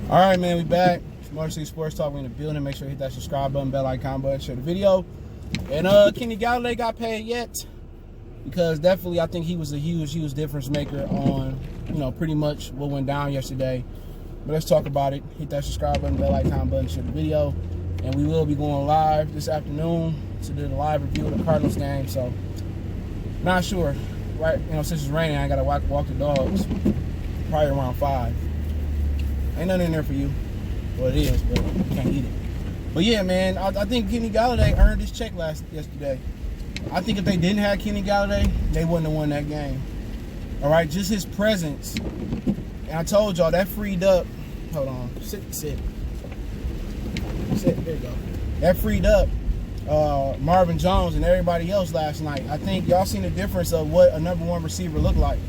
All right, man, we back. It's Motor City Sports Talk. We in the building. Make sure you hit that subscribe button, bell icon button, share the video. And Kenny Golladay got paid yet? Because definitely I think he was a huge difference maker on, pretty much what went down yesterday. But let's talk about it. Hit that subscribe button, bell icon button, share the video. And we will be going live this afternoon to do the live review of the Cardinals game. So, not sure. Right, since it's raining, I gotta walk the dogs. Probably around 5. Ain't nothing in there for you. Well, it is, but you can't eat it. But yeah, man, I think Kenny Golladay earned his check yesterday. I think if they didn't have Kenny Golladay, they wouldn't have won that game. All right, just his presence. And I told y'all that freed up. Hold on, sit. There you go. That freed up Marvin Jones and everybody else last night. I think y'all seen the difference of what a number one receiver looked like.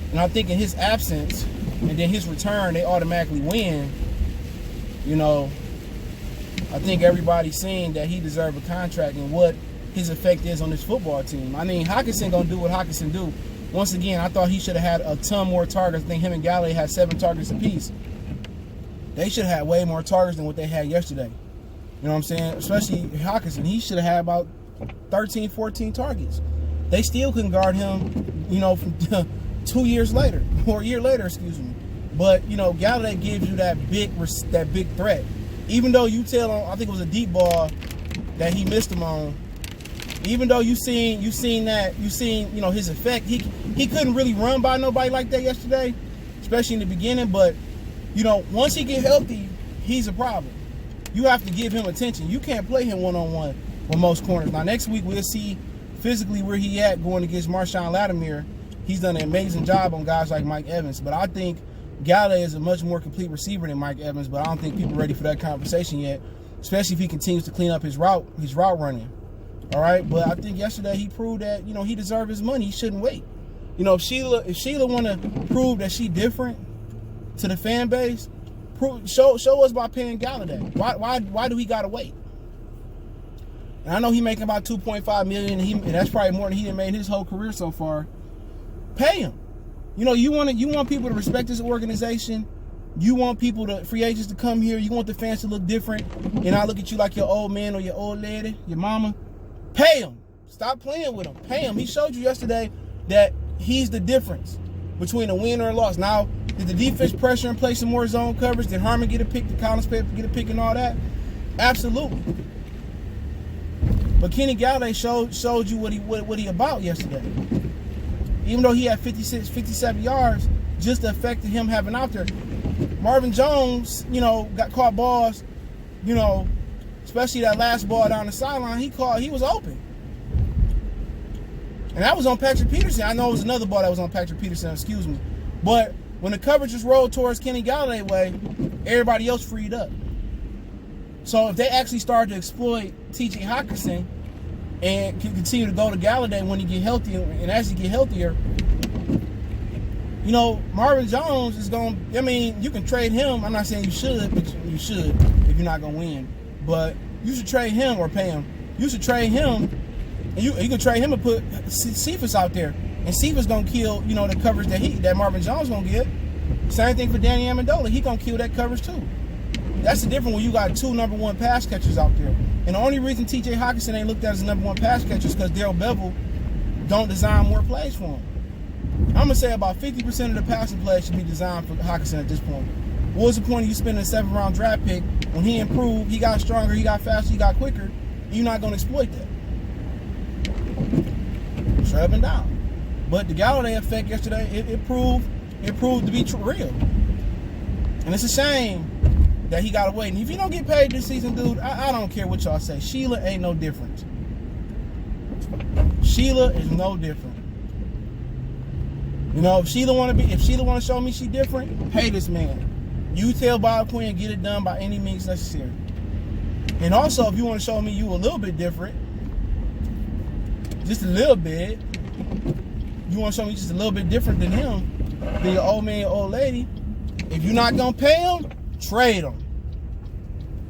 And I think in his absence and then his return, they automatically win. I think everybody's seeing that he deserved a contract and what his effect is on this football team. I mean, Hockenson gonna do what Hockenson do. Once again, I thought he should have had a ton more targets. I think him and Golladay had 7 targets apiece. They should have had way more targets than what they had yesterday. You know what I'm saying? Especially Hockenson. He should have had about 13, 14 targets. They still couldn't guard him, from 2 years later, or a year later, excuse me. But, Golladay gives you that big threat. Even though you tell him, I think it was a deep ball that he missed him on. Even though you seen his effect, he couldn't really run by nobody like that yesterday, especially in the beginning. But, once he get healthy, he's a problem. You have to give him attention. You can't play him one-on-one with most corners. Now, next week, we'll see physically where he at going against Marshawn Lattimore. He's done an amazing job on guys like Mike Evans. But I think Golladay is a much more complete receiver than Mike Evans. But I don't think people are ready for that conversation yet, especially if he continues to clean up his route running. All right? But I think yesterday he proved that, he deserved his money. He shouldn't wait. If Sheila want to prove that she different to the fan base, show us by paying Golladay. Why do he got to wait? And I know he making about $2.5 million, and that's probably more than he made his whole career so far. Pay him. You want people to respect this organization. You want free agents to come here. You want the fans to look different and not look at you like your old man or your old lady, your mama. Pay him. Stop playing with him. Pay him. He showed you yesterday that he's the difference between a win or a loss. Now, did the defense pressure and play some more zone coverage? Did Harmon get a pick? Did Collins get a pick and all that? Absolutely. But Kenny Golladay showed you what he about yesterday. Even though he had 57 yards, just the effect of him having out there. Marvin Jones, got caught balls, especially that last ball down the sideline, he was open. And that was on Patrick Peterson. I know it was another ball that was on Patrick Peterson, excuse me. But when the coverage was rolled towards Kenny Golladay way, everybody else freed up. So if they actually started to exploit T.J. Hockenson and can continue to go to Golladay when he get healthier, and as he get healthier, Marvin Jones is going to, you can trade him. I'm not saying you should, but you should if you're not going to win. But you should trade him or pay him. You should trade him, and you can trade him and put Cephas out there. And Cephas going to kill, the coverage that Marvin Jones going to get. Same thing for Danny Amendola. He going to kill that coverage too. That's the difference when you got 2 number 1 pass catchers out there. And the only reason T.J. Hockenson ain't looked at as a number 1 pass catcher is because Darrell Bevel don't design more plays for him. I'm going to say about 50% of the passing plays should be designed for Hockenson at this point. What was the point of you spending a 7th-round draft pick when he improved, he got stronger, he got faster, he got quicker, and you're not going to exploit that? Straight up and down. But the Golladay effect yesterday, it proved to be real. And it's a shame that he got to wait. And if you don't get paid this season, dude, I don't care what y'all say. Sheila ain't no different. Sheila is no different. If Sheila want to show me she different, pay this man. You tell Bob Quinn, get it done by any means necessary. And also, if you want to show me you a little bit different, just a little bit, you want to show me just a little bit different than him, than your old man, your old lady, if you're not going to pay him, trade him.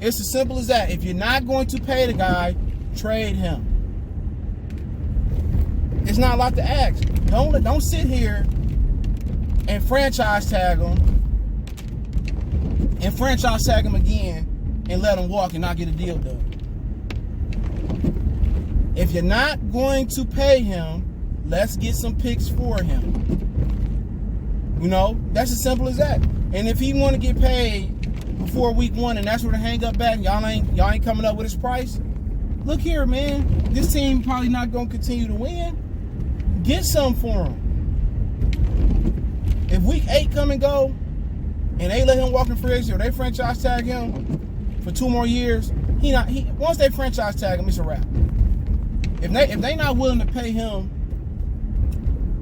It's as simple as that. If you're not going to pay the guy, trade him. It's not a lot to ask. Don't sit here and franchise tag him and franchise tag him again and let him walk and not get a deal done. If you're not going to pay him, let's get some picks for him. You know, that's as simple as that. And if he want to get paid before week 1 and that's where the hang up at, and y'all ain't coming up with his price, look here, man. This team probably not going to continue to win. Get some for him. If week 8 come and go, and they let him walk in free agency, or they franchise tag him for 2 more years, once they franchise tag him, it's a wrap. If they not willing to pay him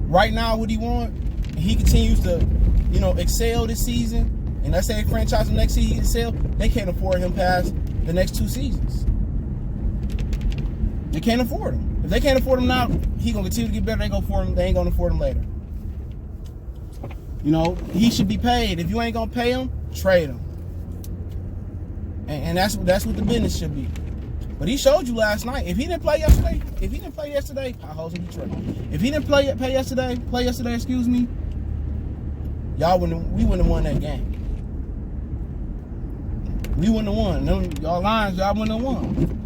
right now what he want, and he continues to, you know, excel this season, and let's say they franchise him next season, he excel, they can't afford him past the next 2 seasons. They can't afford him. If they can't afford him now, he gonna continue to get better. They ain't gonna afford him later. You know, he should be paid. If you ain't gonna pay him, trade him. And that's what the business should be. But he showed you last night. If he didn't play yesterday, potholes in Detroit. If he didn't play yesterday, excuse me, we wouldn't have won that game. We wouldn't have won. Y'all wouldn't have won.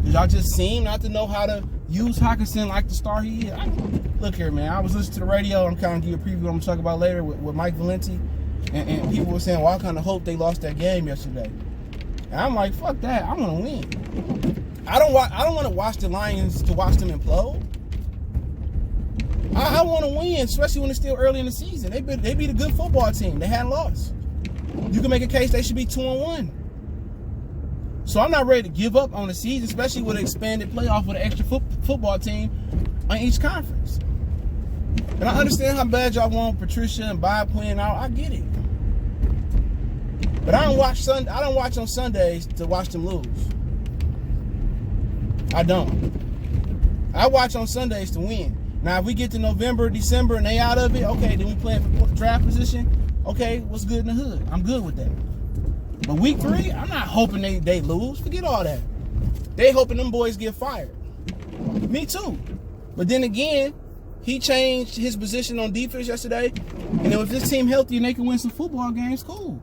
Y'all just seem not to know how to use Hockenson like the star he is. Look here, man. I was listening to the radio. I'm kind of give you a preview. I'm going to talk about later with Mike Valenti. And people were saying, well, I kind of hope they lost that game yesterday. And I'm like, fuck that. I want to win. I don't want to watch the Lions to watch them implode. I want to win, especially when it's still early in the season. They beat a good football team. They hadn't lost. You can make a case they should be 2-1. So I'm not ready to give up on the season, especially with an expanded playoff with an extra football team on each conference. And I understand how bad y'all want Patricia and Bob Quinn out. I get it. But I don't watch on Sundays to watch them lose. I don't. I watch on Sundays to win. Now, if we get to November, December, and they out of it, okay, then we playing for draft position. Okay, what's good in the hood? I'm good with that. But week 3, I'm not hoping they lose. Forget all that. They hoping them boys get fired. Me too. But then again, he changed his position on defense yesterday. And if this team healthy and they can win some football games, cool.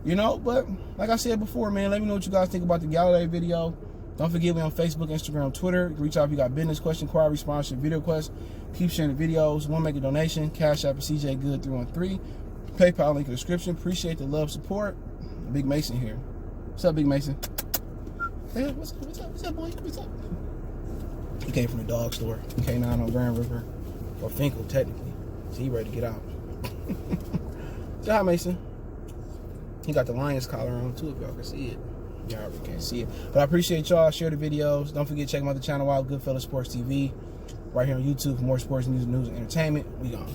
You know, but like I said before, man, let me know what you guys think about the Golladay video. Don't forget me on Facebook, Instagram, Twitter. Reach out if you got business question, inquiry, response, video requests. Keep sharing the videos. Want to make a donation? Cash App is CJGood313. PayPal link in the description. Appreciate the love, support. Big Mason here. What's up, Big Mason? Hey, what's up, boy? What's up? He came from the dog store. K9 on Grand River. Or Finkel, technically. So he ready to get out. Say hi, Mason. He got the Lions collar on, too, if y'all can see it. Y'all already can't see it. But I appreciate y'all. Share the videos. Don't forget to check out the channel out, Goodfellas Sports TV. Right here on YouTube for more sports news and entertainment. We gone.